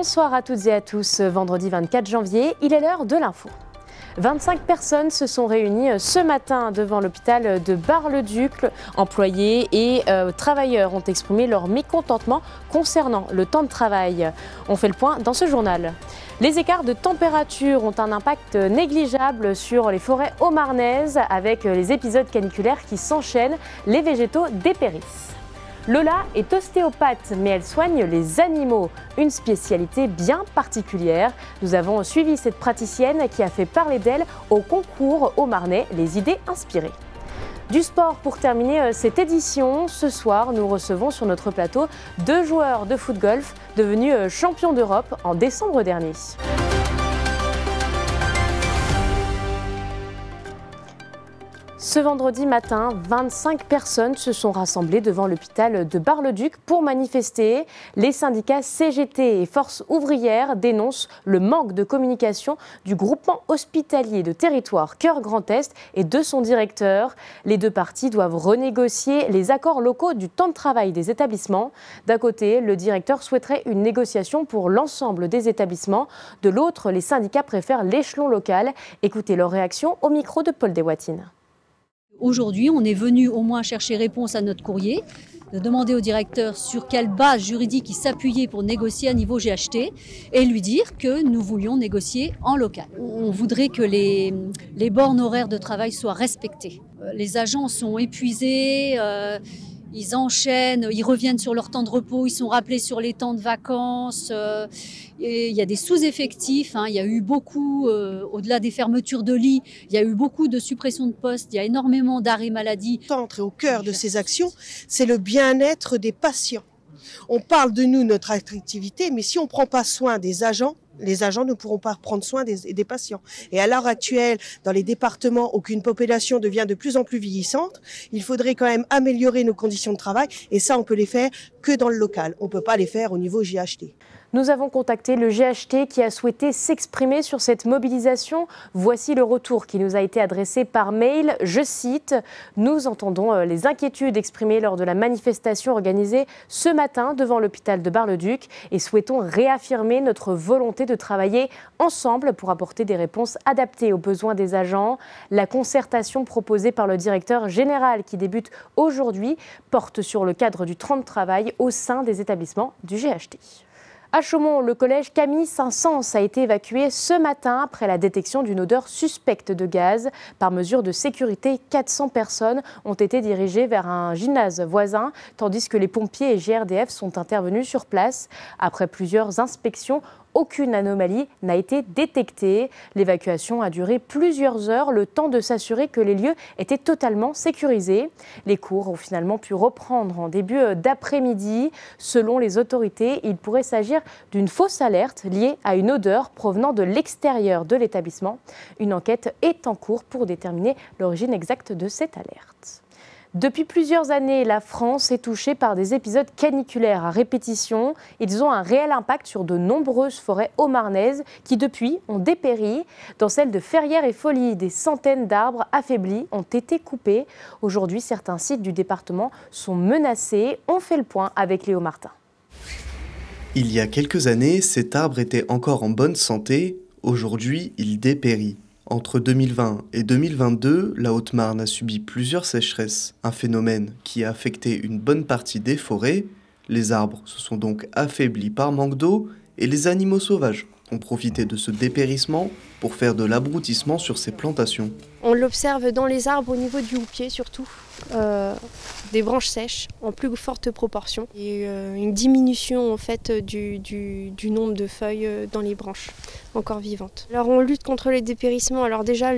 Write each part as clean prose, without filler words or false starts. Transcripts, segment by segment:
Bonsoir à toutes et à tous. Vendredi 24 janvier, il est l'heure de l'info. 25 personnes se sont réunies ce matin devant l'hôpital de Bar-le-Duc. Employés et travailleurs ont exprimé leur mécontentement concernant le temps de travail. On fait le point dans ce journal. Les écarts de température ont un impact négligeable sur les forêts haut-marnaises. Avec les épisodes caniculaires qui s'enchaînent, les végétaux dépérissent. Lola est ostéopathe, mais elle soigne les animaux, une spécialité bien particulière. Nous avons suivi cette praticienne qui a fait parler d'elle au concours haut-marnais Les idées inspirées. Du sport pour terminer cette édition. Ce soir, nous recevons sur notre plateau 2 joueurs de foot-golf devenus champions d'Europe en décembre dernier. Ce vendredi matin, 25 personnes se sont rassemblées devant l'hôpital de Bar-le-Duc pour manifester. Les syndicats CGT et Force ouvrière dénoncent le manque de communication du groupement hospitalier de territoire Cœur Grand Est et de son directeur. Les deux parties doivent renégocier les accords locaux du temps de travail des établissements. D'un côté, le directeur souhaiterait une négociation pour l'ensemble des établissements. De l'autre, les syndicats préfèrent l'échelon local. Écoutez leur réaction au micro de Paul Deswatines. Aujourd'hui, on est venu au moins chercher réponse à notre courrier, de demander au directeur sur quelle base juridique il s'appuyait pour négocier à niveau GHT et lui dire que nous voulions négocier en local. On voudrait que les bornes horaires de travail soient respectées. Les agents sont épuisés, ils enchaînent, ils reviennent sur leur temps de repos, ils sont rappelés sur les temps de vacances. Et il y a des sous-effectifs, il y a eu beaucoup, au-delà des fermetures de lits, il y a eu beaucoup de suppressions de postes, il y a énormément d'arrêts maladie. Entrer au cœur de ces actions, c'est le bien-être des patients. On parle de nous, notre attractivité, mais si on ne prend pas soin des agents, les agents ne pourront pas prendre soin des patients. Et à l'heure actuelle, dans les départements où une population devient de plus en plus vieillissante, il faudrait quand même améliorer nos conditions de travail. Et ça, on peut les faire que dans le local. On ne peut pas les faire au niveau GHT. Nous avons contacté le GHT qui a souhaité s'exprimer sur cette mobilisation. Voici le retour qui nous a été adressé par mail. Je cite, « Nous entendons les inquiétudes exprimées lors de la manifestation organisée ce matin devant l'hôpital de Bar-le-Duc et souhaitons réaffirmer notre volonté de travailler ensemble pour apporter des réponses adaptées aux besoins des agents. La concertation proposée par le directeur général qui débute aujourd'hui porte sur le cadre du temps de travail au sein des établissements du GHT. » À Chaumont, le collège Camille Saint-Saëns a été évacué ce matin après la détection d'une odeur suspecte de gaz. Par mesure de sécurité, 400 personnes ont été dirigées vers un gymnase voisin, tandis que les pompiers et GRDF sont intervenus sur place. Après plusieurs inspections, aucune anomalie n'a été détectée. L'évacuation a duré plusieurs heures, le temps de s'assurer que les lieux étaient totalement sécurisés. Les cours ont finalement pu reprendre en début d'après-midi. Selon les autorités, il pourrait s'agir d'une fausse alerte liée à une odeur provenant de l'extérieur de l'établissement. Une enquête est en cours pour déterminer l'origine exacte de cette alerte. Depuis plusieurs années, la France est touchée par des épisodes caniculaires à répétition. Ils ont un réel impact sur de nombreuses forêts haut-marnaises qui, depuis, ont dépéri. Dans celle de Ferrières et Folly, des centaines d'arbres affaiblis ont été coupés. Aujourd'hui, certains sites du département sont menacés. On fait le point avec Léo Martin. Il y a quelques années, cet arbre était encore en bonne santé. Aujourd'hui, il dépérit. Entre 2020 et 2022, la Haute-Marne a subi plusieurs sécheresses, un phénomène qui a affecté une bonne partie des forêts. Les arbres se sont donc affaiblis par manque d'eau et les animaux sauvages ont profité de ce dépérissement pour faire de l'abrutissement sur ces plantations. On l'observe dans les arbres au niveau du houppier surtout, des branches sèches en plus forte proportion et une diminution en fait du nombre de feuilles dans les branches encore vivantes. Alors on lutte contre les dépérissements. Alors déjà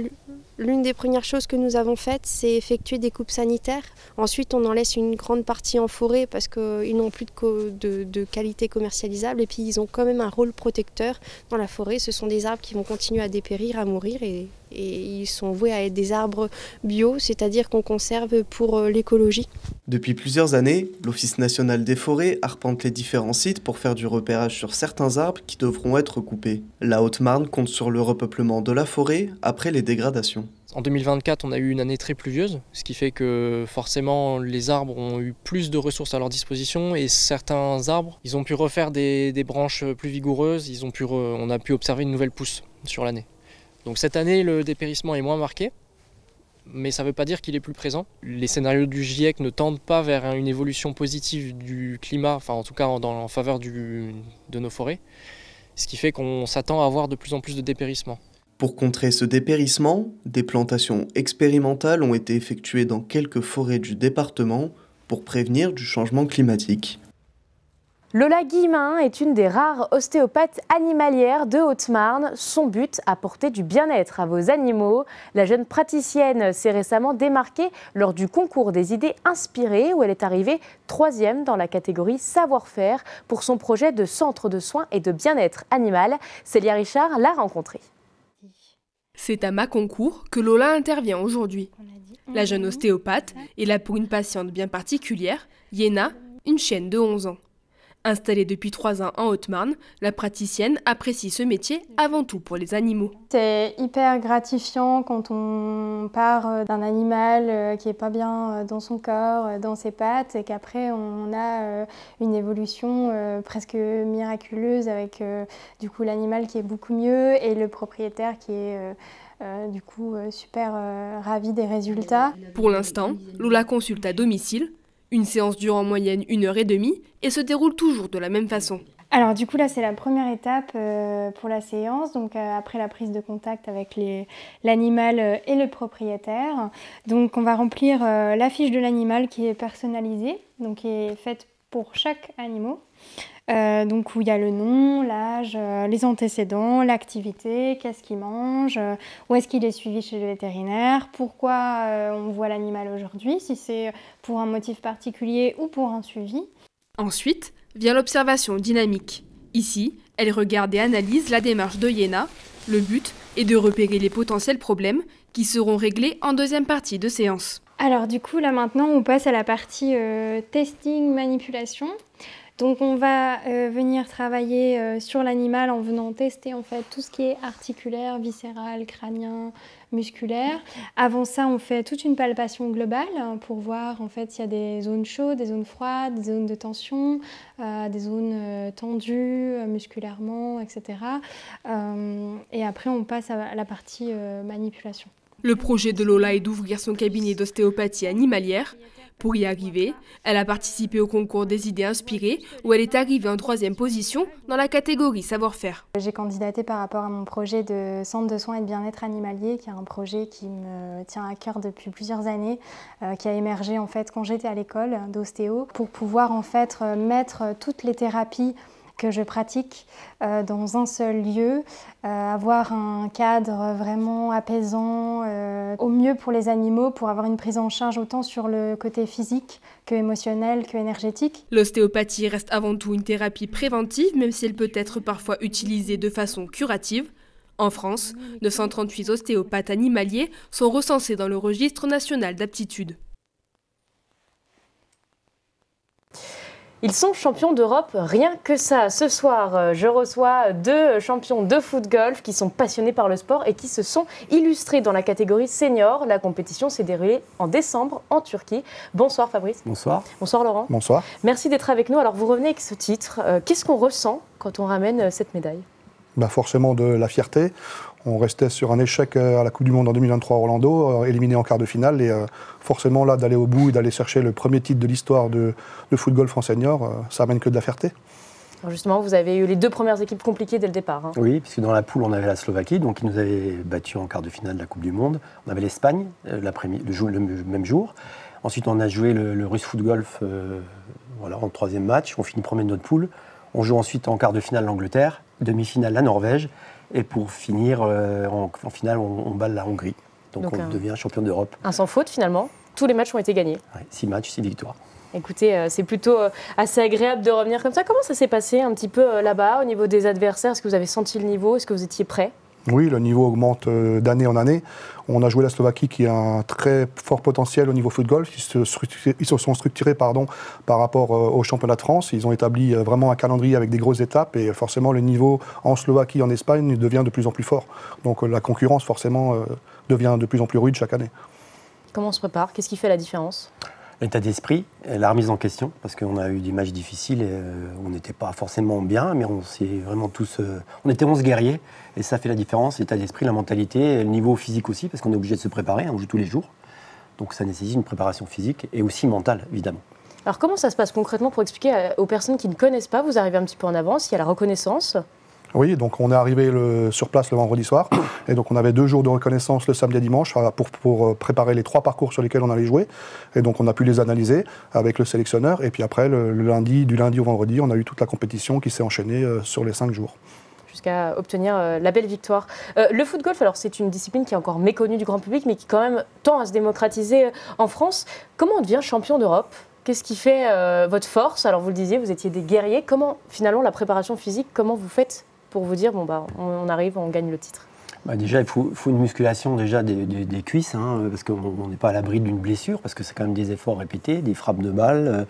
l'une des premières choses que nous avons faites, c'est effectuer des coupes sanitaires. Ensuite on en laisse une grande partie en forêt parce qu'ils n'ont plus de qualité commercialisable et puis ils ont quand même un rôle protecteur dans la forêt. Ce sont des arbres qui vont continuer à dépérir, à mourir et ils sont voués à être des arbres bio, c'est-à-dire qu'on conserve pour l'écologie. Depuis plusieurs années, l'Office national des forêts arpente les différents sites pour faire du repérage sur certains arbres qui devront être coupés. La Haute-Marne compte sur le repeuplement de la forêt après les dégradations. En 2024, on a eu une année très pluvieuse, ce qui fait que forcément les arbres ont eu plus de ressources à leur disposition et certains arbres, ils ont pu refaire des branches plus vigoureuses, on a pu observer une nouvelle pousse sur l'année. Donc cette année, le dépérissement est moins marqué, mais ça ne veut pas dire qu'il est plus présent. Les scénarios du GIEC ne tendent pas vers une évolution positive du climat, enfin en tout cas en faveur de nos forêts, ce qui fait qu'on s'attend à avoir de plus en plus de dépérissement. Pour contrer ce dépérissement, des plantations expérimentales ont été effectuées dans quelques forêts du département pour prévenir du changement climatique. Lola Guillemin est une des rares ostéopathes animalières de Haute-Marne. Son but, apporter du bien-être à vos animaux. La jeune praticienne s'est récemment démarquée lors du concours des idées inspirées où elle est arrivée 3e dans la catégorie savoir-faire pour son projet de centre de soins et de bien-être animal. Célia Richard l'a rencontrée. C'est à Mâconcourt que Lola intervient aujourd'hui. La jeune ostéopathe est là pour une patiente bien particulière, Yéna, une chienne de 11 ans. Installée depuis 3 ans en Haute-Marne, la praticienne apprécie ce métier avant tout pour les animaux. C'est hyper gratifiant quand on part d'un animal qui n'est pas bien dans son corps, dans ses pattes, et qu'après on a une évolution presque miraculeuse avec du coup l'animal qui est beaucoup mieux et le propriétaire qui est du coup super ravi des résultats. Pour l'instant, Lola consulte à domicile. Une séance dure en moyenne 1h30 et se déroule toujours de la même façon. Alors du coup là c'est la première étape pour la séance, donc après la prise de contact avec l'animal et le propriétaire. Donc on va remplir la fiche de l'animal qui est personnalisée, donc qui est faite pour chaque animal. Donc où il y a le nom, l'âge, les antécédents, l'activité, qu'est-ce qu'il mange, où est-ce qu'il est suivi chez le vétérinaire, pourquoi on voit l'animal aujourd'hui, si c'est pour un motif particulier ou pour un suivi. Ensuite vient l'observation dynamique. Ici, elle regarde et analyse la démarche de Yéna. Le but est de repérer les potentiels problèmes qui seront réglés en deuxième partie de séance. Alors du coup là maintenant on passe à la partie testing, manipulation. Donc on va venir travailler sur l'animal en venant tester en fait tout ce qui est articulaire, viscéral, crânien, musculaire. Avant ça, on fait toute une palpation globale pour voir en fait s'il y a des zones chaudes, des zones froides, des zones de tension, des zones tendues musculairement, etc. Et après, on passe à la partie manipulation. Le projet de Lola est d'ouvrir son cabinet d'ostéopathie animalière. Pour y arriver, elle a participé au concours des idées inspirées où elle est arrivée en 3e position dans la catégorie savoir-faire. J'ai candidaté par rapport à mon projet de centre de soins et de bien-être animalier, qui est un projet qui me tient à cœur depuis plusieurs années, qui a émergé en fait quand j'étais à l'école d'ostéo, pour pouvoir en fait mettre toutes les thérapies que je pratique dans un seul lieu, avoir un cadre vraiment apaisant, au mieux pour les animaux, pour avoir une prise en charge autant sur le côté physique que émotionnel, que énergétique. L'ostéopathie reste avant tout une thérapie préventive, même si elle peut être parfois utilisée de façon curative. En France, 938 ostéopathes animaliers sont recensés dans le registre national d'aptitude. Ils sont champions d'Europe, rien que ça. Ce soir, je reçois 2 champions de foot-golf qui sont passionnés par le sport et qui se sont illustrés dans la catégorie senior. La compétition s'est déroulée en décembre en Turquie. Bonsoir Fabrice. Bonsoir. Bonsoir Laurent. Bonsoir. Merci d'être avec nous. Alors vous revenez avec ce titre. Qu'est-ce qu'on ressent quand on ramène cette médaille ? Forcément de la fierté. On restait sur un échec à la Coupe du Monde en 2023 à Orlando, éliminé en quart de finale. Et forcément, là, d'aller au bout et d'aller chercher le premier titre de l'histoire de foot-golf en senior, ça amène que de la fierté. Alors justement, vous avez eu les 2 premières équipes compliquées dès le départ. Oui, puisque dans la poule, on avait la Slovaquie, donc qui nous avait battus en quart de finale de la Coupe du Monde. On avait l'Espagne le même jour. Ensuite, on a joué le Russe Foot-Golf en 3e match. On finit premier de notre poule. On joue ensuite en quart de finale l'Angleterre, demi-finale la Norvège. Et pour finir, en finale, on bat la Hongrie. Donc on devient champion d'Europe. Un sans faute finalement. Tous les matchs ont été gagnés. 6 matchs, 6 victoires. Écoutez, c'est plutôt assez agréable de revenir comme ça. Comment ça s'est passé un petit peu là-bas au niveau des adversaires ? Est-ce que vous avez senti le niveau ? Est-ce que vous étiez prêt ? Oui, le niveau augmente d'année en année. On a joué la Slovaquie qui a un très fort potentiel au niveau foot golf. Ils se sont structurés par rapport au championnat de France. Ils ont établi vraiment un calendrier avec des grosses étapes et forcément le niveau en Slovaquie, en Espagne devient de plus en plus fort. Donc la concurrence forcément devient de plus en plus rude chaque année. Comment on se prépare? Qu'est-ce qui fait la différence? L'état d'esprit, la remise en question, parce qu'on a eu des matchs difficiles et on n'était pas forcément bien, mais on s'est vraiment tous... on était 11 guerriers et ça fait la différence, l'état d'esprit, la mentalité, le niveau physique aussi, parce qu'on est obligé de se préparer, on joue tous les jours. Donc ça nécessite une préparation physique et aussi mentale, évidemment. Alors comment ça se passe concrètement pour expliquer aux personnes qui ne connaissent pas? Vous arrivez un petit peu en avance, il y a la reconnaissance. Oui, donc on est arrivé sur place le vendredi soir, et donc on avait 2 jours de reconnaissance le samedi et dimanche pour préparer les 3 parcours sur lesquels on allait jouer, et donc on a pu les analyser avec le sélectionneur, et puis après, du lundi au vendredi, on a eu toute la compétition qui s'est enchaînée sur les 5 jours. Jusqu'à obtenir la belle victoire. Le foot golf, alors c'est une discipline qui est encore méconnue du grand public, mais qui quand même tend à se démocratiser en France. Comment on devient champion d'Europe? Qu'est-ce qui fait votre force? Alors vous le disiez, vous étiez des guerriers. Comment finalement la préparation physique, comment vous faites pour vous dire, bon bah on arrive, on gagne le titre? Déjà, il faut une musculation déjà des cuisses, parce qu'on n'est pas à l'abri d'une blessure, parce que c'est quand même des efforts répétés, des frappes de balles.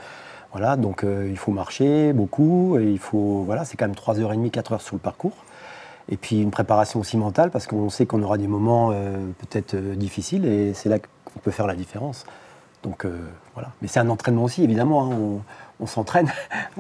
Voilà, donc il faut marcher beaucoup, et c'est quand même 3h30, 4h sur le parcours. Et puis une préparation aussi mentale, parce qu'on sait qu'on aura des moments peut-être difficiles, et c'est là qu'on peut faire la différence. Donc voilà. Mais c'est un entraînement aussi, évidemment. On s'entraîne,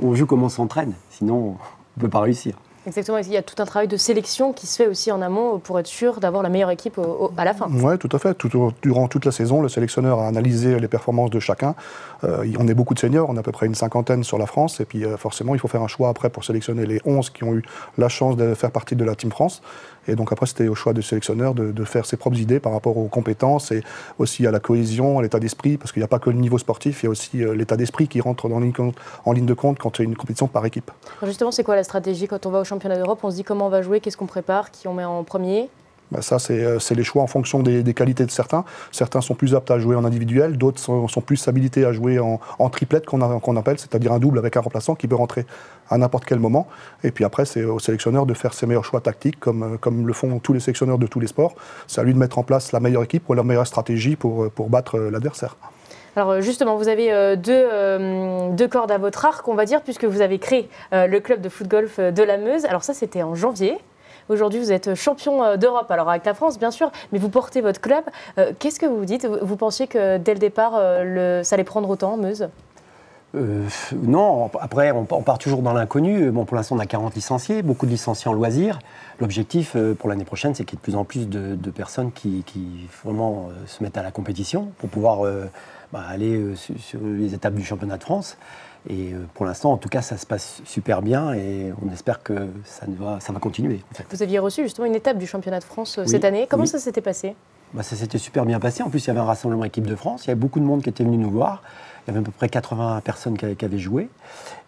on joue comme on s'entraîne, sinon on ne peut pas réussir. Exactement, il y a tout un travail de sélection qui se fait aussi en amont pour être sûr d'avoir la meilleure équipe à la fin. Oui, tout à fait. Durant toute la saison, le sélectionneur a analysé les performances de chacun. On est beaucoup de seniors, on a à peu près une 50aine sur la France, et puis forcément, il faut faire un choix après pour sélectionner les 11 qui ont eu la chance de faire partie de la Team France. Et donc après, c'était au choix du sélectionneur de faire ses propres idées par rapport aux compétences et aussi à la cohésion, à l'état d'esprit, parce qu'il n'y a pas que le niveau sportif, il y a aussi l'état d'esprit qui rentre en ligne de compte quand il y a une compétition par équipe. Alors justement, c'est quoi la stratégie quand on va au championnat d'Europe? On se dit comment on va jouer, qu'est-ce qu'on prépare, qui on met en premier? Ça, c'est les choix en fonction des qualités de certains. Certains sont plus aptes à jouer en individuel, d'autres sont plus habilités à jouer en triplette qu'on appelle, c'est-à-dire un double avec un remplaçant qui peut rentrer à n'importe quel moment. Et puis après, c'est au sélectionneur de faire ses meilleurs choix tactiques, comme le font tous les sélectionneurs de tous les sports. C'est à lui de mettre en place la meilleure équipe ou la meilleure stratégie pour battre l'adversaire. Alors justement, vous avez deux cordes à votre arc, on va dire, puisque vous avez créé le club de foot golf de la Meuse. Alors ça, c'était en janvier. Aujourd'hui, vous êtes champion d'Europe, alors avec la France, bien sûr, mais vous portez votre club. Qu'est-ce que vous dites? Vous pensiez que dès le départ, ça allait prendre autant, Meuse? Non, après, on part toujours dans l'inconnu. Bon, pour l'instant, on a 40 licenciés, beaucoup de licenciés en loisirs. L'objectif pour l'année prochaine, c'est qu'il y ait de plus en plus de personnes qui vraiment se mettent à la compétition pour pouvoir aller sur les étapes du championnat de France. Et pour l'instant, en tout cas, ça se passe super bien et on espère que ça va continuer. En fait. Vous aviez reçu justement une étape du championnat de France cette année. Comment ça s'était passé? Ça s'était super bien passé. En plus, il y avait un rassemblement équipe de France. Il y avait beaucoup de monde qui était venu nous voir. Il y avait à peu près 80 personnes qui avaient joué.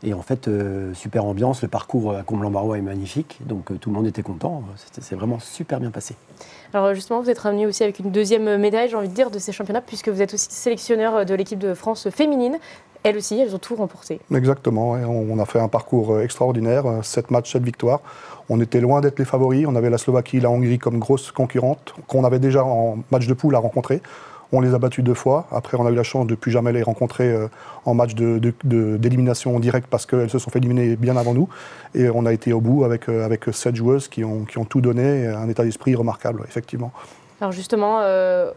Et en fait, super ambiance. Le parcours à Comblanc-Barrois est magnifique. Donc tout le monde était content. C'est vraiment super bien passé. Alors justement, vous êtes revenu aussi avec une deuxième médaille, j'ai envie de dire, de ces championnats, puisque vous êtes aussi sélectionneur de l'équipe de France féminine. Elles aussi, elles ont tout remporté. Exactement. On a fait un parcours extraordinaire. 7 matchs, 7 victoires. On était loin d'être les favoris. On avait la Slovaquie, la Hongrie comme grosses concurrentes, qu'on avait déjà en match de poule à rencontrer. On les a battus 2 fois. Après, on a eu la chance de ne plus jamais les rencontrer en match d'élimination directe parce qu'elles se sont fait éliminer bien avant nous. Et on a été au bout avec 7 joueuses qui ont tout donné, un état d'esprit remarquable, effectivement. Alors justement,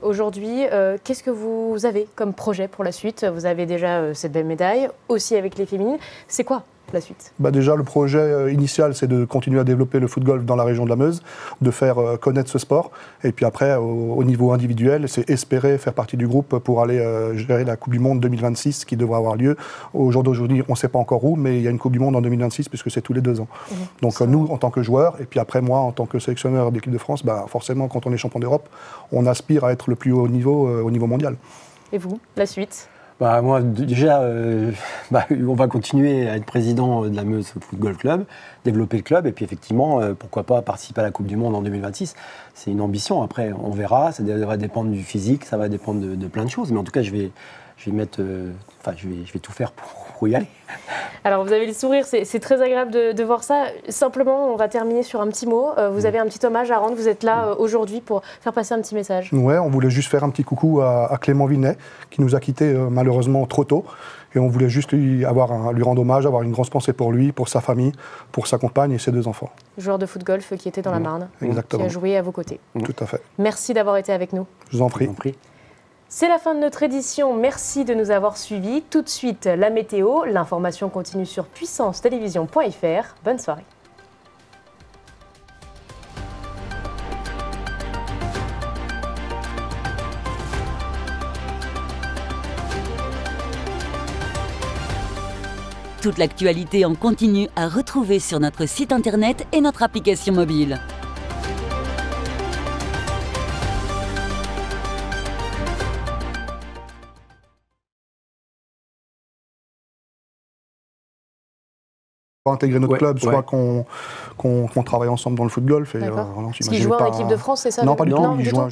aujourd'hui, qu'est-ce que vous avez comme projet pour la suite? Vous avez déjà cette belle médaille, aussi avec les féminines. C'est quoi la suite? Déjà, le projet initial, c'est de continuer à développer le foot golf dans la région de la Meuse, de faire connaître ce sport. Et puis après, au niveau individuel, c'est espérer faire partie du groupe pour aller gérer la Coupe du Monde 2026 qui devrait avoir lieu. Au jour d'aujourd'hui, on ne sait pas encore où, mais il y a une Coupe du Monde en 2026 puisque c'est tous les 2 ans. Donc nous, en tant que joueurs, et puis après moi, en tant que sélectionneur d'équipe de France, forcément, quand on est champion d'Europe, on aspire à être le plus haut niveau mondial. Et vous, la suite? Moi, déjà, on va continuer à être président de la Meuse Foot Golf Club, développer le club, et puis effectivement, pourquoi pas participer à la Coupe du Monde en 2026. C'est une ambition. Après, on verra. Ça va dépendre du physique, ça va dépendre de plein de choses. Mais en tout cas, je vais tout faire pour y aller. Alors vous avez le sourire, c'est très agréable de voir ça. Simplement, on va terminer sur un petit mot. Vous avez un petit hommage à rendre, vous êtes là aujourd'hui pour faire passer un petit message. Ouais, on voulait juste faire un petit coucou à Clément Vinet, qui nous a quittés malheureusement trop tôt. Et on voulait juste lui rendre hommage, avoir une grosse pensée pour lui, pour sa famille, pour sa compagne et ses 2 enfants. Joueur de foot-golf qui était dans la Marne, Exactement. qui a joué à vos côtés. Tout à fait. Merci d'avoir été avec nous. Je vous en prie. C'est la fin de notre édition. Merci de nous avoir suivis. Tout de suite, la météo. L'information continue sur puissancetélévision.fr. Bonne soirée. Toute l'actualité en continu à retrouver sur notre site internet et notre application mobile. Intégrer notre club, soit qu'on travaille ensemble dans le foot-golf. Parce qu'il joue en équipe de France, c'est ça? Non, pas du tout.